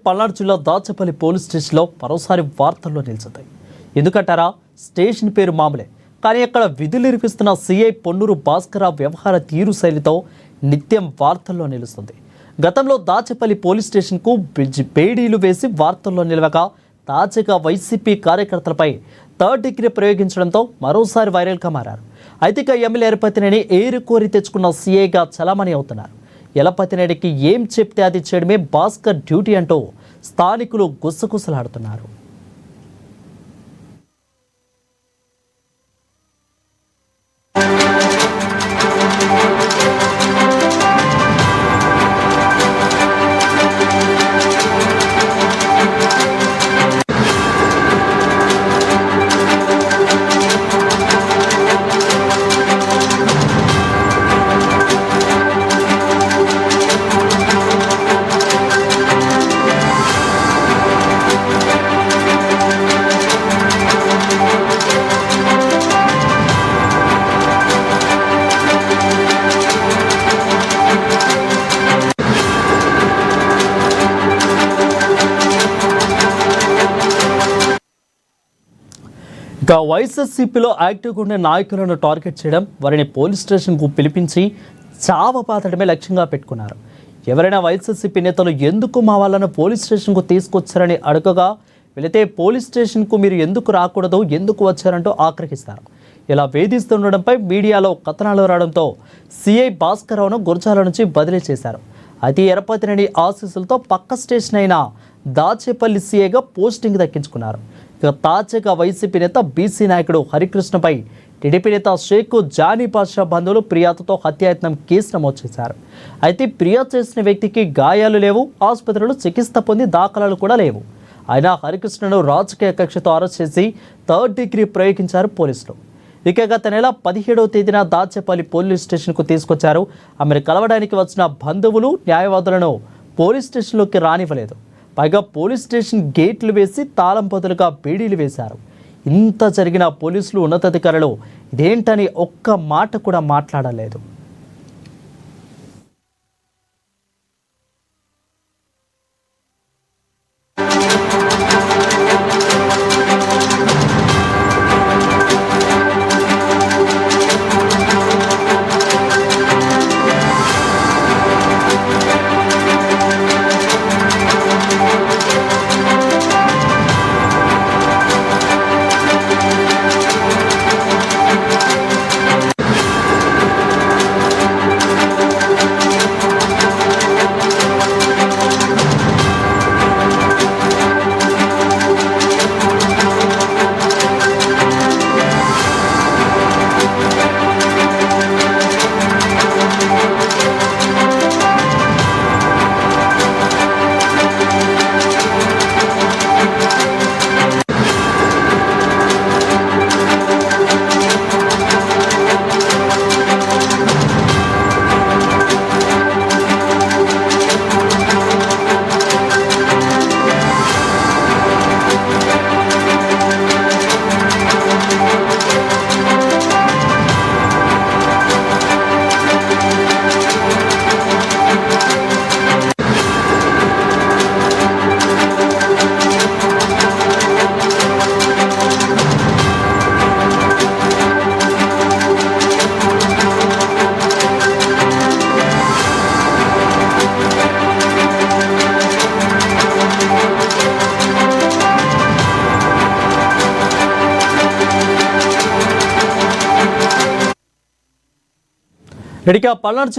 పల్నాడు జిల్లా దాచేపల్లి పోలీస్ స్టేషన్లో మరోసారి వార్తల్లో నిలిచింది. ఎందుకంటారా, స్టేషన్ పేరు మామూలే, కానీ అక్కడ విధులు నిర్వహిస్తున్న సిఐ పొన్నూరు భాస్కరరావు వ్యవహార తీరు శైలితో నిత్యం వార్తల్లో నిలుస్తుంది. గతంలో దాచేపల్లి పోలీస్ స్టేషన్కు బేడీలు వేసి వార్తల్లో నిలవగా తాజాగా వైసీపీ కార్యకర్తలపై థర్డ్ డిగ్రీ ప్రయోగించడంతో మరోసారి వైరల్గా మారారు. అయితే ఇక ఎమ్మెల్యే ఎలపతినేని ఏరుకోరి తెచ్చుకున్న సీఐగా చలామణి అవుతున్నారు. ఎలపతినేనికి ఏం చెప్తే అది చేయడమే భాస్కర్ డ్యూటీ అంటూ స్థానికులు గుసగుసలాడుతున్నారు. ఇక వైఎస్ఆర్సీపీలో యాక్టివ్గా ఉండే నాయకులను టార్గెట్ చేయడం, వారిని పోలీస్ స్టేషన్కు పిలిపించి చావపాతడమే లక్ష్యంగా పెట్టుకున్నారు. ఎవరైనా వైఎస్ఆర్సీపీ నేతలు ఎందుకు మా వాళ్ళను పోలీస్ స్టేషన్కు తీసుకొచ్చారని అడగగా, వెళితే పోలీస్ స్టేషన్కు మీరు ఎందుకు రాకూడదు, ఎందుకు వచ్చారంటూ ఆగ్రహిస్తారు. ఇలా వేధిస్తుండడంపై మీడియాలో కథనాలు రావడంతో సిఐ భాస్కరరావును గురజాల నుంచి బదిలీ చేశారు. అయితే ఎరపతినేని ఆశీస్సులతో పక్క స్టేషన్ అయిన దాచేపల్లి సిఐగా పోస్టింగ్ దక్కించుకున్నారు. ఇక తాజాగా వైసీపీ నేత బీసీ నాయకుడు హరికృష్ణపై టీడీపీ నేత షేక్ జానీ పాషా బంధువులు ఫిర్యాదుతో హత్యాయత్నం కేసు నమోదు చేశారు. అయితే ఫిర్యాదు చేసిన వ్యక్తికి గాయాలు లేవు, ఆసుపత్రిలో చికిత్స పొంది దాఖలాలు కూడా లేవు. అయినా హరికృష్ణను రాజకీయ కక్షతో అరెస్ట్ చేసి థర్డ్ డిగ్రీ ప్రయోగించారు పోలీసులు. ఇక గత నెల 17వ తేదీన దాచేపల్లి పోలీస్ స్టేషన్కు తీసుకొచ్చారు. ఆమెను కలవడానికి వచ్చిన బంధువులు, న్యాయవాదులను పోలీస్ స్టేషన్లోకి రానివ్వలేదు. పైగా పోలీస్ స్టేషన్ గేట్లు వేసి తాళం బదులుగా బేడీలు వేశారు. ఇంత జరిగిన పోలీసులు, ఉన్నతాధికారులు ఇదేంటని ఒక్క మాట కూడా మాట్లాడలేదు. ఇక పల్నాడు